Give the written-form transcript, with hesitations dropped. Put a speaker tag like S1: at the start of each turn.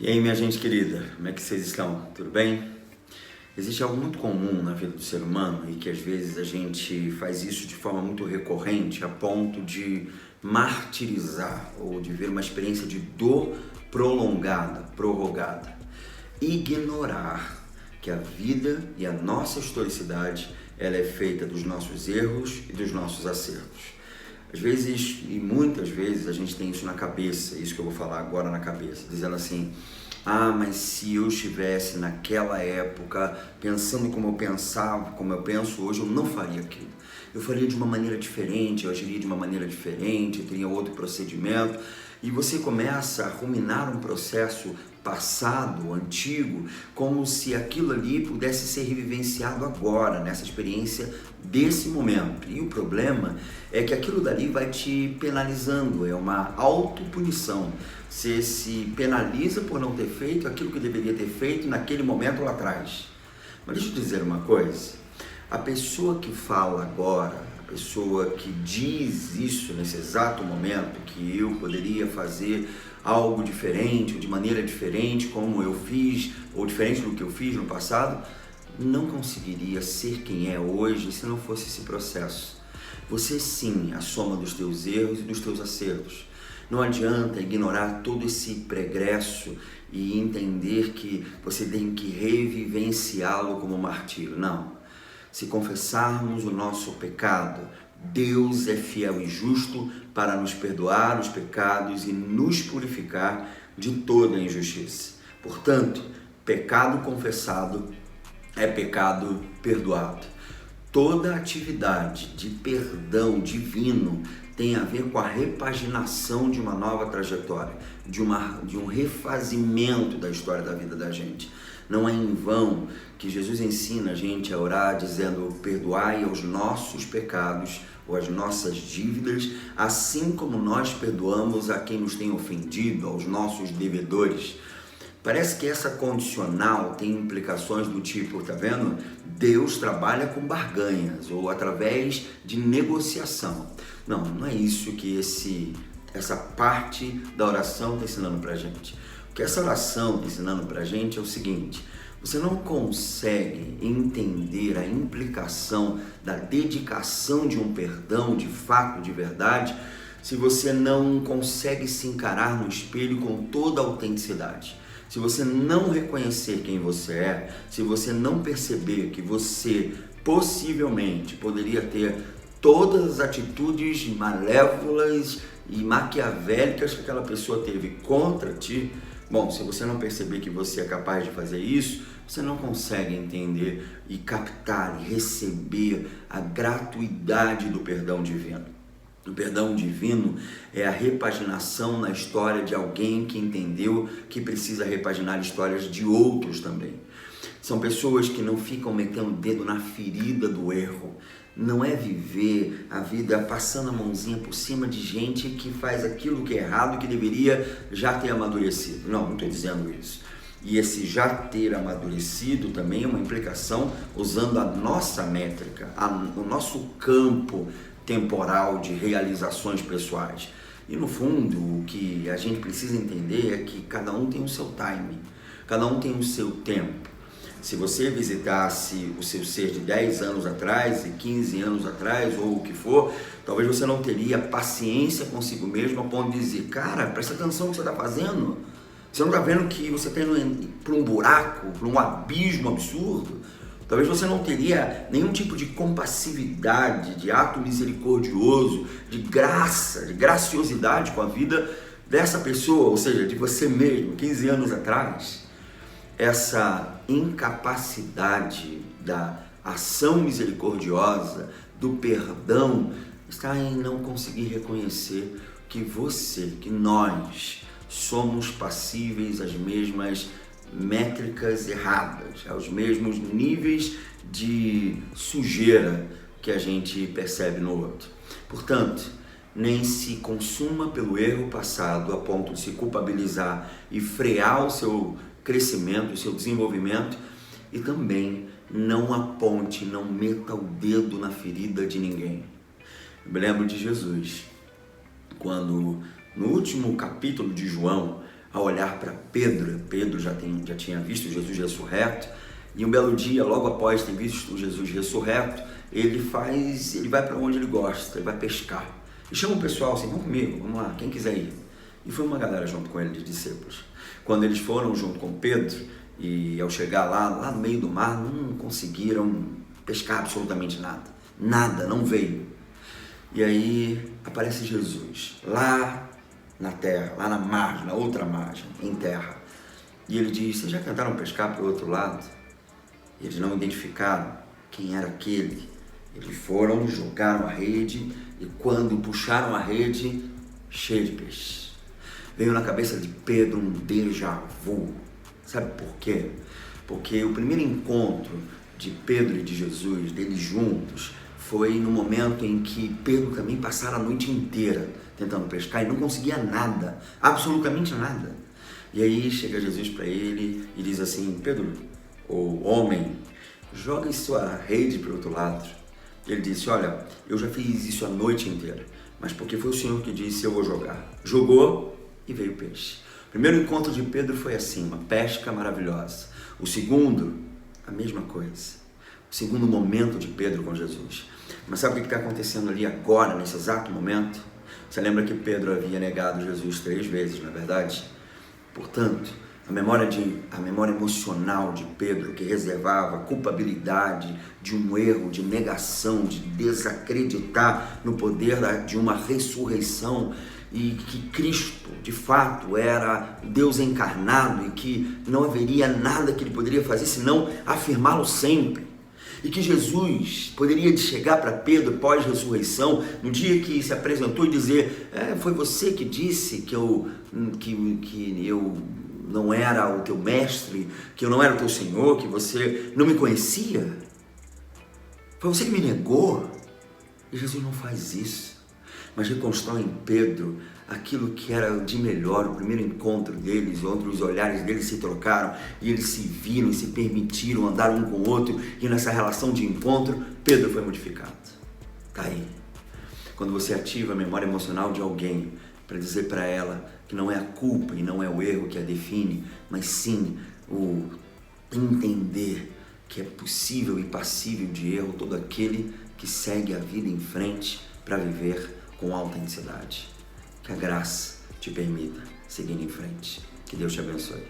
S1: E aí, minha gente querida, como é que vocês estão? Tudo bem? Existe algo muito comum na vida do ser humano e que às vezes a gente faz isso de forma muito recorrente a ponto de martirizar ou de ver uma experiência de dor prolongada, prorrogada. Ignorar que a vida e a nossa historicidade ela é feita dos nossos erros e dos nossos acertos. Às vezes, e muitas vezes, a gente tem isso na cabeça, isso que eu vou falar agora na cabeça, dizendo assim, mas se eu estivesse naquela época, pensando como eu pensava, como eu penso hoje, eu não faria aquilo. Eu faria de uma maneira diferente, eu agiria de uma maneira diferente, eu teria outro procedimento. E você começa a ruminar um processo passado, antigo, como se aquilo ali pudesse ser revivenciado agora, nessa experiência desse momento. E o problema é que aquilo dali vai te penalizando, é uma autopunição. Você se penaliza por não ter feito aquilo que deveria ter feito naquele momento lá atrás. Mas deixa eu dizer uma coisa, a pessoa que fala agora, a pessoa que diz isso nesse exato momento, que eu poderia fazer algo diferente, ou de maneira diferente, como eu fiz, ou diferente do que eu fiz no passado, não conseguiria ser quem é hoje se não fosse esse processo. Você sim, a soma dos teus erros e dos teus acertos. Não adianta ignorar todo esse pregresso e entender que você tem que revivenciá-lo como martírio. Não. Se confessarmos o nosso pecado, Deus é fiel e justo para nos perdoar os pecados e nos purificar de toda injustiça. Portanto, pecado confessado é pecado perdoado. Toda atividade de perdão divino tem a ver com a repaginação de uma nova trajetória, de um refazimento da história da vida da gente. Não é em vão que Jesus ensina a gente a orar dizendo: perdoai aos nossos pecados ou as nossas dívidas, assim como nós perdoamos a quem nos tem ofendido, aos nossos devedores. Parece que essa condicional tem implicações do tipo, tá vendo? Deus trabalha com barganhas ou através de negociação. Não é isso que essa parte da oração está ensinando pra gente. O que essa oração está ensinando pra gente é o seguinte: você não consegue entender a implicação da dedicação de um perdão de fato, de verdade, se você não consegue se encarar no espelho com toda a autenticidade. Se você não reconhecer quem você é, se você não perceber que você possivelmente poderia ter todas as atitudes malévolas e maquiavélicas que aquela pessoa teve contra ti, bom, se você não perceber que você é capaz de fazer isso, você não consegue entender e captar e receber a gratuidade do perdão divino. O perdão divino é a repaginação na história de alguém que entendeu que precisa repaginar histórias de outros também. São pessoas que não ficam metendo o dedo na ferida do erro. Não é viver a vida passando a mãozinha por cima de gente que faz aquilo que é errado, que deveria já ter amadurecido. Não estou dizendo isso. E esse já ter amadurecido também é uma implicação usando a nossa métrica, o nosso campo temporal de realizações pessoais. E no fundo, o que a gente precisa entender é que cada um tem o seu timing, cada um tem o seu tempo. Se você visitasse o seu ser de 10 anos atrás, e 15 anos atrás, ou o que for, talvez você não teria paciência consigo mesmo a ponto de dizer: cara, presta atenção no que você está fazendo. Você não está vendo que você está indo para um buraco, para um abismo absurdo? Talvez você não teria nenhum tipo de compassividade, de ato misericordioso, de graça, de graciosidade com a vida dessa pessoa, ou seja, de você mesmo, 15 anos atrás. Essa incapacidade da ação misericordiosa, do perdão, está em não conseguir reconhecer que que nós somos passíveis às mesmas métricas erradas, aos mesmos níveis de sujeira que a gente percebe no outro. Portanto, nem se consuma pelo erro passado a ponto de se culpabilizar e frear o seu crescimento, o seu desenvolvimento, e também não aponte, não meta o dedo na ferida de ninguém. Eu me lembro de Jesus, quando no último capítulo de João, a olhar para Pedro. Pedro já tinha visto Jesus ressurreto, e um belo dia, logo após ter visto Jesus ressurreto, ele vai para onde ele gosta, ele vai pescar. E chama o pessoal assim: vamos comigo, vamos lá, quem quiser ir. E foi uma galera junto com ele, de discípulos. Quando eles foram junto com Pedro, e ao chegar lá no meio do mar, não conseguiram pescar absolutamente nada. Nada, não veio. E aí aparece Jesus, lá na terra, lá na margem, na outra margem, em terra. E ele diz: vocês já tentaram pescar para o outro lado? E eles não identificaram quem era aquele. Eles foram, jogaram a rede, e quando puxaram a rede, cheio de peixe. Veio na cabeça de Pedro um déjà vu. Sabe por quê? Porque o primeiro encontro de Pedro e de Jesus, deles juntos, foi no momento em que Pedro também passara a noite inteira tentando pescar e não conseguia nada, absolutamente nada. E aí chega Jesus para ele e diz assim: Pedro, o homem, joga sua rede para o outro lado. Ele disse: olha, eu já fiz isso a noite inteira, mas porque foi o Senhor que disse, eu vou jogar. Jogou e veio peixe. O primeiro encontro de Pedro foi assim, uma pesca maravilhosa. O segundo, a mesma coisa. O segundo momento de Pedro com Jesus. Mas sabe o que está acontecendo ali agora, nesse exato momento? Você lembra que Pedro havia negado Jesus 3 vezes, não é verdade? Portanto, a memória emocional de Pedro, que reservava a culpabilidade de um erro, de negação, de desacreditar no poder de uma ressurreição, e que Cristo, de fato, era Deus encarnado e que não haveria nada que ele poderia fazer senão afirmá-lo sempre. E que Jesus poderia chegar para Pedro pós-ressurreição, no dia que se apresentou, e dizer: foi você que disse que eu não era o teu mestre, que eu não era o teu Senhor, que você não me conhecia? Foi você que me negou? E Jesus não faz isso, mas reconstrói em Pedro aquilo que era de melhor, o primeiro encontro deles, onde os olhares deles se trocaram e eles se viram e se permitiram andar um com o outro, e nessa relação de encontro, Pedro foi modificado. Tá aí. Quando você ativa a memória emocional de alguém para dizer para ela que não é a culpa e não é o erro que a define, mas sim o entender que é possível e passível de erro todo aquele que segue a vida em frente para viver com autenticidade. Que a graça te permita seguir em frente. Que Deus te abençoe.